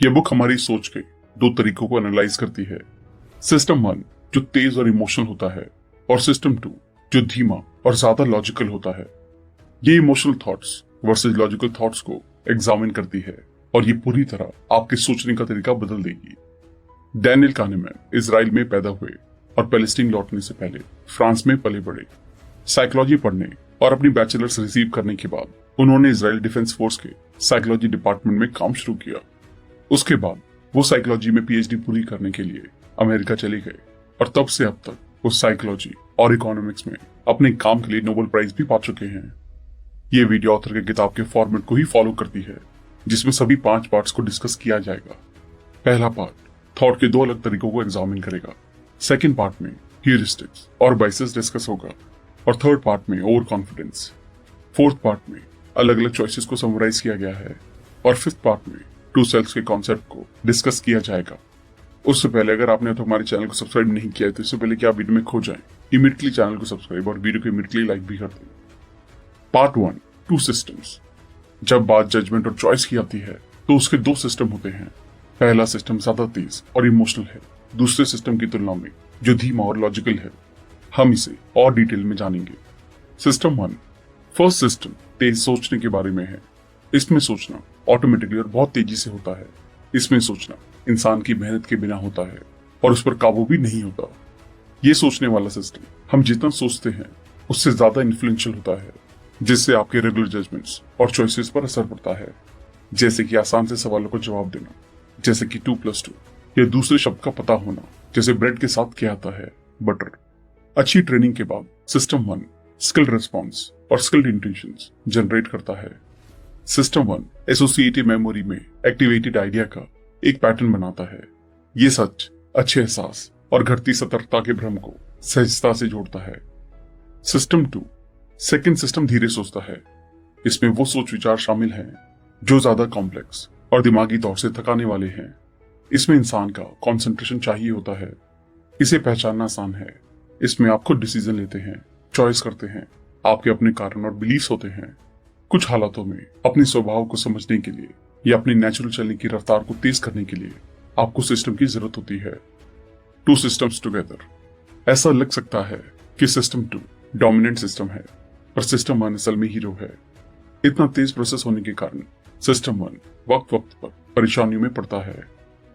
ये बुक हमारी सोच के दो तरीकों को एनालाइज करती है। सिस्टम 1 जो तेज और इमोशनल होता है, और सिस्टम 2 जो धीमा और ज्यादा लॉजिकल होता है। ये emotional thoughts versus logical thoughts को एग्जामिन करती है, और ये पूरी तरह आपके सोचने का तरीका बदल देगी। डैनियल काहनेमैन इजराइल में पैदा हुए और पैलेस्टीन लौटने से पहले फ्रांस में पले बढ़े। साइकोलॉजी पढ़ने और अपनी बैचलर्स रिसीव करने के बाद उन्होंने इजराइल डिफेंस फोर्स के साइकोलॉजी डिपार्टमेंट में काम शुरू किया। उसके बाद वो साइकोलॉजी में पीएचडी पूरी करने के लिए अमेरिका चले गए, और तब से अब तक वो साइकोलॉजी और इकोनॉमिक्स में अपने काम के लिए नोबेल प्राइज भी पा चुके हैं। ये वीडियो ऑथर के किताब के फॉर्मेट को ही फॉलो करती है, जिसमें सभी 5 पार्ट्स को डिस्कस किया जाएगा। पहला पार्ट थॉट के 2 अलग तरीकों को एग्जामिन करेगा। सेकेंड पार्ट में ह्यूरिस्टिक्स और बाइसेस डिस्कस होगा, और थर्ड पार्ट में ओवर कॉन्फिडेंस। फोर्थ पार्ट में अलग अलग चॉइसेस को समराइज किया गया है, और फिफ्थ पार्ट में ट्रू सेल्फ के कॉन्सेप्ट को डिस्कस किया जाएगा। उससे पहले अगर आपने अब तक हमारे चैनल को सब्सक्राइब नहीं किया है तो इससे पहले कि आप वीडियो में खो जाएं, इमीडिएटली चैनल को सब्सक्राइब और वीडियो को इमीडिएटली लाइक भी कर दें। Part 1 two systems. जब बात जजमेंट और चॉइस की आती है तो उसके 2 सिस्टम होते हैं। पहला सिस्टम ज्यादा तेज और इमोशनल है, दूसरे सिस्टम की तुलना में जो धीमा और लॉजिकल है। हम इसे और डिटेल में जानेंगे। सिस्टम 1 फर्स्ट सिस्टम तेज सोचने के बारे में है। इसमें सोचना ऑटोमेटिकली और बहुत तेजी से होता है। इसमें सोचना इंसान की मेहनत के बिना होता है और उस पर काबू भी नहीं होता। ये सोचने वाला सिस्टम हम जितना सोचते हैं उससे ज्यादा इन्फ्लुएंशियल होता है, जिससे आपके रेगुलर जजमेंट्स और चॉइसेस पर असर पड़ता है। जैसे कि आसान से सवालों को जवाब देना, जैसे कि 2+2, या दूसरे शब्द का पता होना, जैसे ब्रेड के साथ क्या आता है, बटर। अच्छी ट्रेनिंग के बाद सिस्टम 1 स्किल्ड रिस्पॉन्स और स्किल्ड इंटेंशंस जनरेट करता है। सिस्टम 1 एसोसिएटिव मेमोरी में एक्टिवेटेड आइडिया का एक पैटर्न बनाता है। ये सच, अच्छे एहसास और घटती सतर्कता के भ्रम को सहजता से जोड़ता है। सिस्टम 2 सेकंड सिस्टम धीरे सोचता है। इसमें वो सोच विचार शामिल हैं जो ज्यादा कॉम्प्लेक्स और दिमागी तौर से थकाने वाले हैं। इसमें इंसान का कंसंट्रेशन चाहिए होता है। इसे पहचानना आसान है। इसमें आप खुद डिसीजन लेते हैं, चॉइस करते हैं, आपके अपने कारण और बिलीफ्स होते हैं। कुछ हालातों में अपने स्वभाव को समझने के लिए या अपनी नेचुरल चलने की रफ्तार को तेज करने के लिए आपको सिस्टम की जरूरत होती है। 2 सिस्टम्स टुगेदर। ऐसा लग सकता है कि सिस्टम 2 डोमिनेंट सिस्टम है, पर सिस्टम 1 असल में हीरो है। इतना तेज प्रोसेस होने के कारण सिस्टम 1 वक्त वक्त पर परेशानियों में पड़ता है,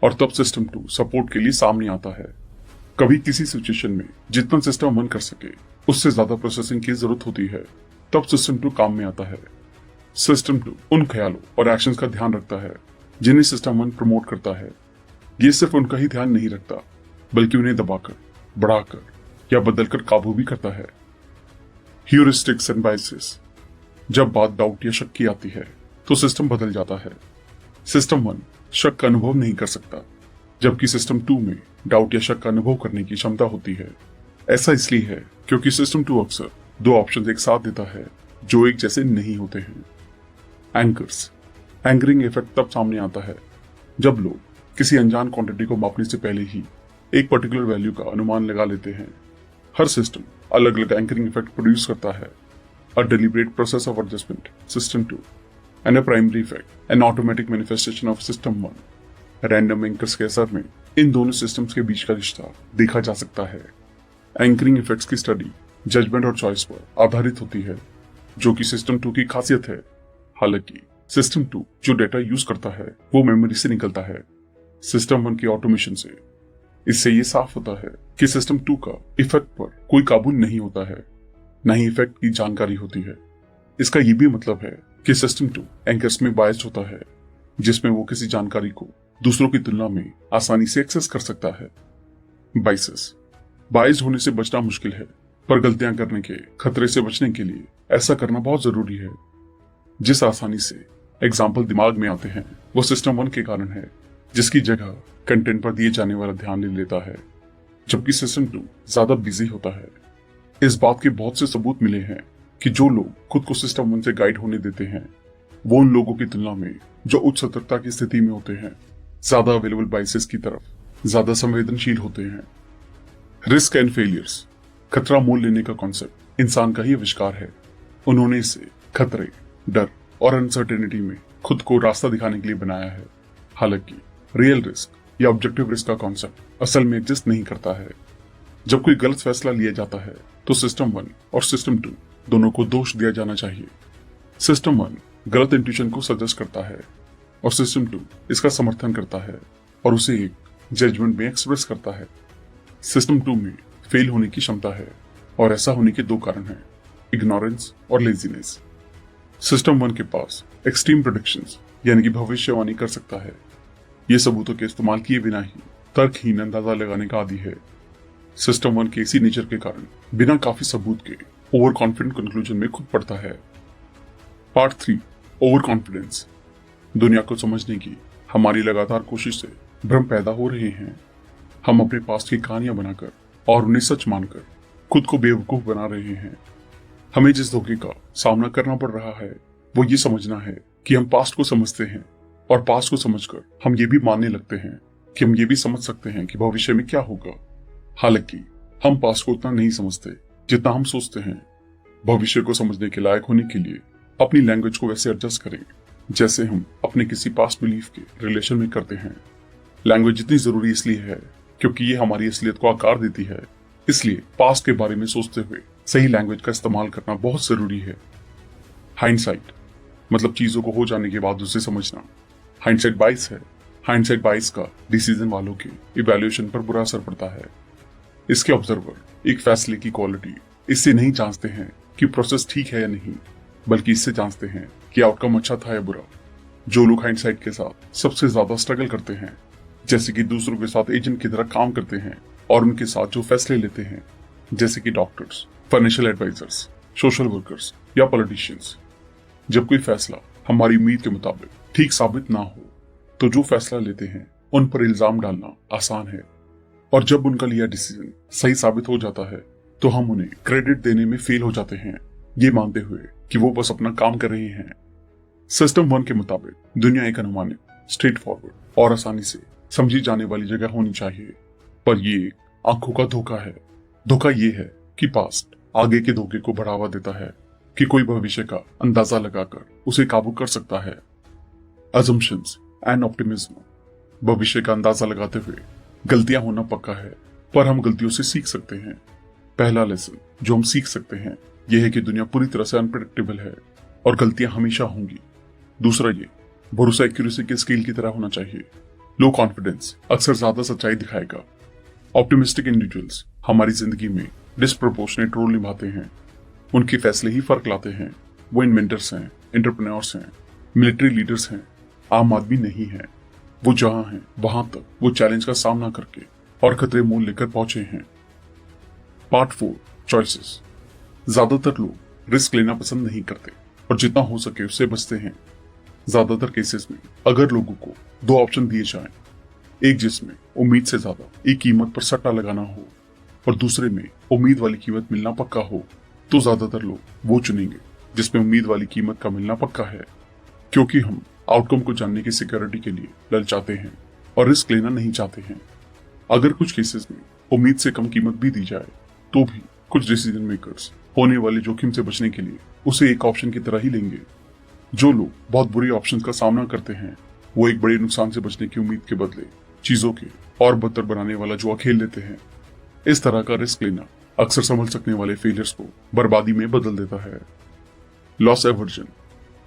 और तब सिस्टम 2 सपोर्ट के लिए सामने आता है। कभी किसी सिचुएशन में जितना सिस्टम 1 कर सके उससे ज्यादा प्रोसेसिंग की जरूरत होती है, तब सिस्टम 2 काम में आता है। सिस्टम 2 उन ख्यालों और एक्शंस का ध्यान रखता है जिन्हें सिस्टम 1 प्रमोट करता है। ये सिर्फ उनका ही ध्यान नहीं रखता, बल्कि उन्हें दबाकर, बढ़ाकर या बदलकर काबू भी करता है। Heuristics and biases. जब बात डाउट या शक की आती है तो सिस्टम बदल जाता है। सिस्टम 1 शक का अनुभव नहीं कर सकता, जबकि सिस्टम 2 में डाउट या शक का अनुभव करने की क्षमता होती है। ऐसा इसलिए है क्योंकि सिस्टम 2 अक्सर 2 ऑप्शंस एक साथ देता है जो एक जैसे नहीं होते हैं। एंकर्स। एंकरिंग इफेक्ट तब सामने आता है जब लोग किसी अनजान क्वांटिटी को मापने से पहले ही एक पर्टिकुलर वैल्यू का अनुमान लगा लेते हैं। हर सिस्टम अलग अलग एंकरिंग इफेक्ट प्रोड्यूस करता है। A deliberate process of adjustment system 2 and a primary effect an automatic manifestation of system 1। Random anchors के असर में इन दोनों सिस्टम्स के बीच का रिश्ता देखा जा सकता है। एंकरिंग इफेक्ट्स की स्टडी जजमेंट और चॉइस पर आधारित होती है, जो कि सिस्टम 2 की खासियत है। हालांकि सिस्टम 2 जो डेटा यूज करता है वो मेमोरी से निकलता है, सिस्टम 1 की ऑटोमेशन से। इससे ये साफ होता है कि सिस्टम 2 का इफेक्ट पर कोई काबू नहीं होता है, न ही इफेक्ट की जानकारी होती है। इसका ये भी मतलब है कि सिस्टम 2 एंकर्स में बायस्ड होता है, जिसमें वो किसी जानकारी को दूसरों की तुलना में आसानी से एक्सेस कर सकता है। बाइसेस। बायस्ड होने से बचना मुश्किल है, पर गलतियां करने के खतरे से बचने के लिए ऐसा करना बहुत जरूरी है। जिस आसानी से एग्जाम्पल दिमाग में आते हैं वो सिस्टम 1 के कारण है, जिसकी जगह कंटेंट पर दिए जाने वाला ध्यान ले लेता है, जबकि सिस्टम 2 ज्यादा बिजी होता है। इस बात के बहुत से सबूत मिले हैं कि जो लोग खुद को सिस्टम 1 से गाइड होने देते हैं वो उन लोगों की तुलना में जो उच्च सतर्कता की स्थिति में होते हैं ज्यादा अवेलेबल बाइसेस की तरफ ज्यादा संवेदनशील होते हैं। Risk and failures. खतरा मोल लेने का कॉन्सेप्ट इंसान का ही आविष्कार है। उन्होंने इसे खतरे, डर और अनसर्टेनिटी में खुद को रास्ता दिखाने के लिए बनाया है। हालांकि रियल रिस्क या ऑब्जेक्टिव रिस्क का कॉन्सेप्ट असल में एग्जिस्ट नहीं करता है। जब कोई गलत फैसला लिया जाता है तो सिस्टम 1 और सिस्टम 2 दोनों को दोष दिया जाना चाहिए। सिस्टम 1 गलत इंट्यूशन को सजेस्ट करता है और सिस्टम 2 इसका समर्थन करता है और उसे एक जजमेंट में एक्सप्रेस करता है। सिस्टम 2 में फेल होने की क्षमता है और ऐसा होने के दो कारण हैं, इग्नोरेंस और लेजीनेस। सिस्टम 1 के पास एक्सट्रीम प्रेडिक्शंस यानी कि भविष्यवाणी कर सकता है। ये सबूतों के इस्तेमाल किए बिना ही तर्कहीन अंदाजा लगाने का आदी है। सिस्टम 1 के इसी नेचर के कारण बिना काफी सबूत के ओवर कॉन्फिडेंट कंक्लूजन में खुद पड़ता है। Part 3 over confidence. दुनिया को समझने की हमारी लगातार कोशिश से भ्रम पैदा हो रहे हैं। हम अपने पास्ट की कहानियां बनाकर और उन्हें सच मानकर खुद को बेवकूफ बना रहे हैं। हमें जिस धोखे का सामना करना पड़ रहा है वो ये समझना है कि हम पास्ट को समझते हैं और पास्ट को समझकर हम ये भी मानने लगते हैं कि हम ये भी समझ सकते हैं कि भविष्य में क्या होगा। हालांकि हम पास्ट को उतना नहीं समझते जितना हम सोचते हैं। भविष्य को समझने के लायक होने के लिए अपनी लैंग्वेज को वैसे एडजस्ट करें जैसे हम अपने किसी पास्ट बिलीफ के रिलेशन में करते हैं। लैंग्वेज इतनी जरूरी इसलिए है क्योंकि ये हमारी असलियत को आकार देती है। इसलिए पास्ट के बारे में सोचते हुए सही लैंग्वेज का इस्तेमाल करना बहुत जरूरी है। हाइंडसाइट मतलब चीजों को हो जाने के बाद उसे समझना। हाइंडसाइट बाइस है। हाइंडसाइट बाइस का डिसीजन वालों के इवैल्यूएशन पर बुरा असर पड़ता है। इसके ऑब्जर्वर एक फैसले की क्वालिटी इससे नहीं जांचते हैं कि प्रोसेस ठीक है या नहीं, बल्कि इससे जांचते हैं कि आउटकम अच्छा था या बुरा। जो लोग हाइंडसाइट के साथ सबसे ज्यादा स्ट्रगल करते हैं, जैसे कि दूसरों के साथ एजेंट की तरह काम करते हैं और उनके साथ जो फैसले लेते हैं, जैसे कि doctors, financial advisers, social workers या पॉलिटिशियंस। जब कोई फैसला हमारी उम्मीद के मुताबिक ठीक साबित ना हो तो जो फैसला लेते हैं उन पर इल्जाम डालना आसान है, और जब उनका लिया डिसीजन सही साबित हो जाता है तो हम उन्हें क्रेडिट देने में फेल हो जाते हैं, ये मानते हुए कि वो बस अपना काम कर रहे हैं। सिस्टम 1 के मुताबिक दुनिया एक अनुमानित, स्ट्रेट फॉरवर्ड और आसानी से समझी जाने वाली जगह होनी चाहिए, पर ये एक आंखों का धोखा है। धोखा ये है कि पास्ट आगे के धोखे को बढ़ावा देता है कि कोई भविष्य का अंदाजा लगाकर उसे काबू कर सकता है। Assumptions and optimism. भविष्य का अंदाजा लगाते हुए गलतियां होना पक्का है, पर हम गलतियों से सीख सकते हैं। पहला लेसन जो हम सीख सकते हैं यह है कि दुनिया पूरी तरह से अनप्रेडिक्टेबल है और गलतियां हमेशा होंगी। दूसरा ये भरोसा एक्यूरेसी के स्केल की तरह होना चाहिए। लो कॉन्फिडेंस अक्सर ज्यादा सच्चाई दिखाएगा। ऑप्टिमिस्टिक इंडिविजुअल्स हमारी जिंदगी में डिस्प्रोपोर्शनेट रोल निभाते हैं। उनके फैसले ही फर्क लाते हैं। वो इन्वेंटर्स हैं, एंटरप्रेन्योर्स हैं, मिलिट्री लीडर्स हैं, आम आदमी नहीं है। वो जहां हैं वहां तक वो चैलेंज का सामना करके और खतरे मोल लेकर पहुंचे हैं। Part 4 choices. ज्यादातर लोग रिस्क लेना पसंद नहीं करते और जितना हो सके उससे बचते हैं। ज्यादातर केसेस में अगर लोगों को दो ऑप्शन दिए जाएं, एक जिसमें उम्मीद से ज्यादा एक कीमत पर सट्टा लगाना हो और दूसरे में उम्मीद वाली कीमत मिलना पक्का हो, तो ज्यादातर लोग वो चुनेंगे जिसमें उम्मीद वाली कीमत का मिलना पक्का है, क्योंकि हम आउटकम को जानने की सिक्योरिटी के लिए ललचाते हैं और रिस्क लेना नहीं चाहते हैं। अगर कुछ केसेस में उम्मीद से कम कीमत भी दी जाए तो भी कुछ डिसीजन मेकर्स होने वाले जोखिम से बचने के लिए उसे एक ऑप्शन की तरह ही लेंगे। जो लोग बहुत बुरे ऑप्शन का सामना करते हैं वो एक बड़े नुकसान से बचने की उम्मीद के बदले चीजों के और बदतर बनाने वाला जुआ खेल लेते हैं। इस तरह का रिस्क लेना अक्सर संभल सकने वाले फेलियर्स को बर्बादी में बदल देता है। Loss aversion.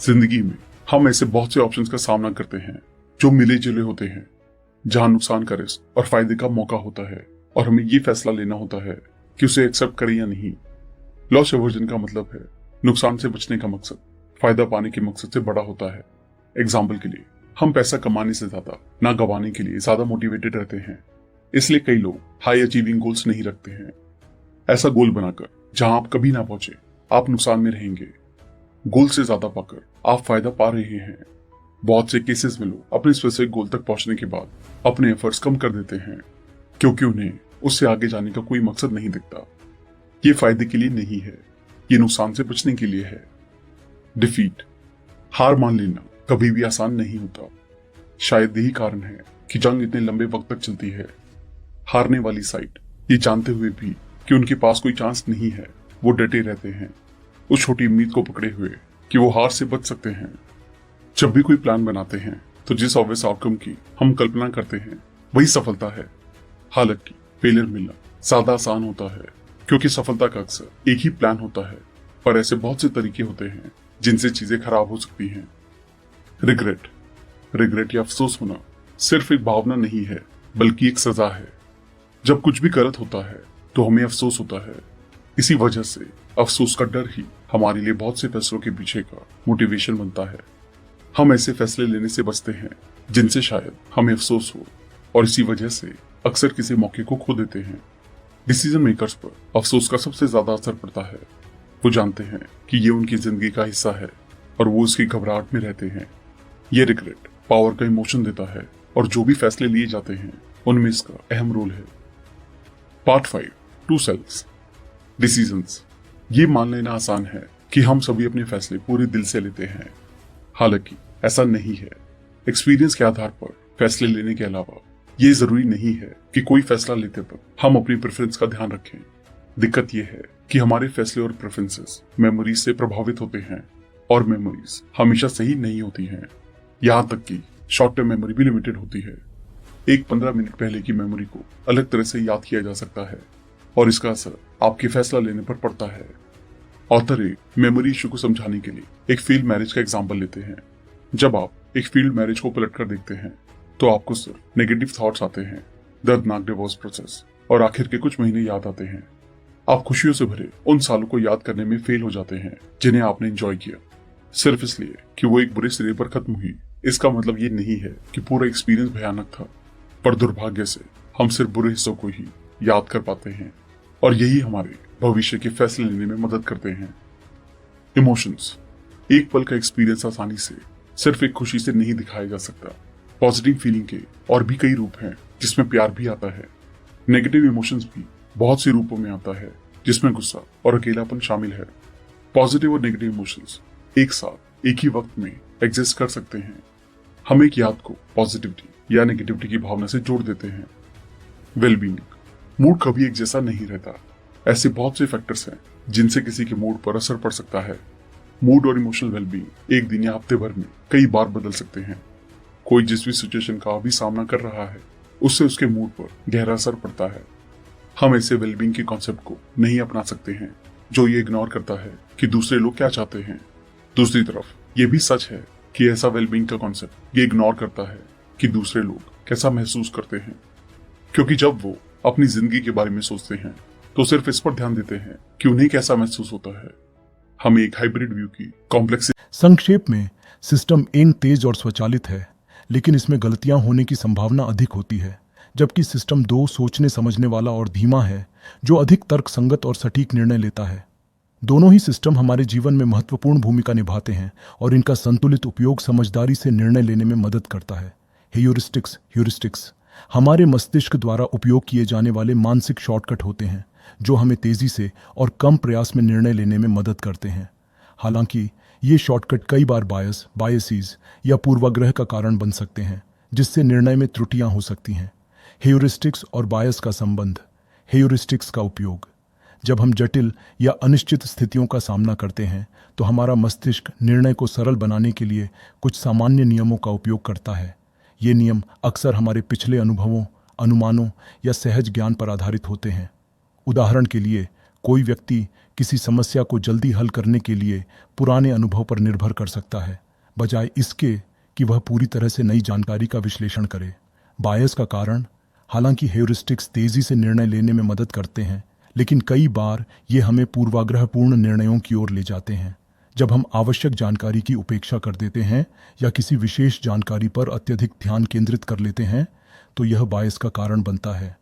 जिंदगी में हम ऐसे बहुत से ऑप्शंस का सामना करते हैं जो मिले जुले होते हैं, जहां नुकसान का रिस्क और फायदे का मौका होता है और हमें ये फैसला लेना होता है कि उसे एक्सेप्ट करें या नहीं। लॉस एवर्जन का मतलब है नुकसान से बचने का मकसद फायदा पाने के मकसद से बड़ा होता है। एग्जाम्पल के लिए हम पैसा कमाने से ज्यादा ना गंवाने के लिए ज्यादा मोटिवेटेड रहते हैं। इसलिए कई लोग हाई अचीविंग गोल्स नहीं रखते हैं। ऐसा गोल बनाकर जहां आप कभी ना पहुंचे आप नुकसान में रहेंगे। गोल से ज्यादा पाकर आप फायदा पा रहे हैं। बहुत से केसेस में लोग अपने स्पेसिफिक गोल तक पहुंचने के बाद अपने एफर्ट्स कम कर देते हैं क्योंकि उन्हें उससे आगे जाने का कोई मकसद नहीं दिखता। ये फायदे के लिए नहीं है, ये नुकसान से बचने के लिए है। डिफीट। हार मान लेना कभी भी आसान नहीं होता। शायद यही कारण है कि जंग इतने लंबे वक्त तक चलती है। हारने वाली साइड ये जानते हुए भी कि उनके पास कोई चांस नहीं है, वो डटे रहते हैं उस छोटी उम्मीद को पकड़े हुए कि वो हार से बच सकते हैं। जब भी कोई प्लान बनाते हैं तो जिस ऑब्वियस आउटकम की हम कल्पना करते हैं वही सफलता है। हालांकि फेलियर मिलना ज्यादा आसान होता है, क्योंकि सफलता का अक्सर एक ही प्लान होता है, पर ऐसे बहुत से तरीके होते हैं जिनसे चीजें खराब हो सकती हैं। रिग्रेट या अफसोस होना सिर्फ एक भावना नहीं है, बल्कि एक सजा है। जब कुछ भी गलत होता है तो हमें अफसोस होता है। इसी वजह से अफसोस का डर ही हमारे लिए बहुत से फैसलों के पीछे का मोटिवेशन बनता है। हम ऐसे फैसले लेने से बचते हैं जिनसे शायद हमें अफसोस हो, और इसी वजह से अक्सर किसी मौके को खो देते हैं। डिसीजन मेकर्स पर अफसोस का सबसे ज्यादा असर पड़ता है। वो जानते हैं कि ये उनकी जिंदगी का हिस्सा है और वो उसकी घबराहट में रहते हैं। ये रिग्रेट पावर का इमोशन देता है, और जो भी फैसले लिए जाते हैं उनमें इसका अहम रोल है। Part 5, two selves decisions. ये मान लेना आसान है कि हम सभी अपने फैसले पूरे दिल से लेते हैं। हालांकि ऐसा नहीं है। एक्सपीरियंस के आधार पर फैसले लेने के अलावा ये जरूरी नहीं है कि कोई फैसला लेते वक्त हम अपनी प्रेफरेंस का ध्यान रखें। दिक्कत यह है कि हमारे फैसले और प्रेफरेंसेस मेमोरीज से प्रभावित होते हैं, और मेमोरीज हमेशा सही नहीं होती हैं। यहाँ तक कि शॉर्ट टर्म मेमोरी भी लिमिटेड होती है। एक 15 मिनट पहले की मेमोरी को अलग तरह से याद किया जा सकता है, और इसका असर आपके फैसला लेने पर पड़ता है। ऑथर एक मेमोरी इशू को समझाने के लिए एक फील्ड मैरिज का एग्जाम्पल लेते हैं। जब आप एक फील्ड मैरिज को पलट कर देखते हैं तो आपको सिर्फ नेगेटिव थॉट्स आते हैं, दर्दनाक डिवोर्स प्रोसेस, और आखिर के कुछ महीने याद आते हैं। आप खुशियों से भरे उन सालों को याद करने में फेल हो जाते हैं जिन्हें आपने एंजॉय किया, सिर्फ इसलिए कि वो एक बुरे सिरे पर खत्म हुई। इसका मतलब ये नहीं है कि पूरा एक्सपीरियंस भयानक था, पर दुर्भाग्य से हम सिर्फ बुरे हिस्सों को ही याद कर पाते हैं, और यही हमारे भविष्य के फैसले लेने में मदद करते हैं। इमोशंस। एक पल का एक्सपीरियंस आसानी से सिर्फ एक खुशी से नहीं दिखाया जा सकता। पॉजिटिव फीलिंग के और भी कई रूप हैं, जिसमें प्यार भी आता है। नेगेटिव इमोशंस भी बहुत से रूपों में आता है, जिसमें गुस्सा और अकेलापन शामिल है। पॉजिटिव और नेगेटिव इमोशंस एक साथ एक ही वक्त में एग्जिस्ट कर सकते हैं। हम एक याद को पॉजिटिविटी या नेगेटिविटी की भावना से जोड़ देते हैं। वेलबींग। मूड कभी एक जैसा नहीं रहता। ऐसे बहुत से फैक्टर्स हैं जिनसे किसी के मूड पर असर पड़ सकता है। मूड और इमोशनल वेलबींग एक दिन या हफ्ते भर में कई बार बदल सकते हैं। कोई जिस भी सिचुएशन का अभी सामना कर रहा है, उससे उसके मूड पर गहरा असर पड़ता है। हम ऐसे वेलबींग के कॉन्सेप्ट को नहीं अपना सकते हैं जो ये इग्नोर करता है कि दूसरे लोग क्या चाहते हैं। दूसरी तरफ ये भी सच है कि ऐसा वेलबींग का कॉन्सेप्ट ये इग्नोर करता है कि दूसरे लोग कैसा महसूस करते हैं, क्योंकि जब वो अपनी जिंदगी के बारे में सोचते हैं तो सिर्फ इस पर ध्यान देते हैं कि उन्हें कैसा महसूस होता है। हम एक हाइब्रिड व्यू की कॉम्प्लेक्स। संक्षेप में, सिस्टम एक तेज और स्वचालित है, लेकिन इसमें गलतियां होने की संभावना अधिक होती है, जबकि सिस्टम 2 सोचने समझने वाला और धीमा है, जो अधिक तर्कसंगत और सटीक निर्णय लेता है। दोनों ही सिस्टम हमारे जीवन में महत्वपूर्ण भूमिका निभाते हैं, और इनका संतुलित उपयोग समझदारी से निर्णय लेने में मदद करता है। ह्यूरिस्टिक्स हमारे मस्तिष्क द्वारा उपयोग किए जाने वाले मानसिक शॉर्टकट होते हैं, जो हमें तेजी से और कम प्रयास में निर्णय लेने में मदद करते हैं। हालांकि ये शॉर्टकट कई बार बायसेस या पूर्वाग्रह का कारण बन सकते हैं, जिससे निर्णय में त्रुटियां हो सकती हैं। ह्यूरिस्टिक्स और बायस का संबंध। ह्यूरिस्टिक्स का उपयोग। जब हम जटिल या अनिश्चित स्थितियों का सामना करते हैं तो हमारा मस्तिष्क निर्णय को सरल बनाने के लिए कुछ सामान्य नियमों का उपयोग करता है। ये नियम अक्सर हमारे पिछले अनुभवों, अनुमानों या सहज ज्ञान पर आधारित होते हैं। उदाहरण के लिए, कोई व्यक्ति किसी समस्या को जल्दी हल करने के लिए पुराने अनुभव पर निर्भर कर सकता है, बजाय इसके कि वह पूरी तरह से नई जानकारी का विश्लेषण करे। बायस का कारण। हालांकि हेउरिस्टिक्स तेजी से निर्णय लेने में मदद करते हैं, लेकिन कई बार ये हमें पूर्वाग्रहपूर्ण निर्णयों की ओर ले जाते हैं। जब हम आवश्यक जानकारी की उपेक्षा कर देते हैं या किसी विशेष जानकारी पर अत्यधिक ध्यान केंद्रित कर लेते हैं, तो यह बायस का कारण बनता है।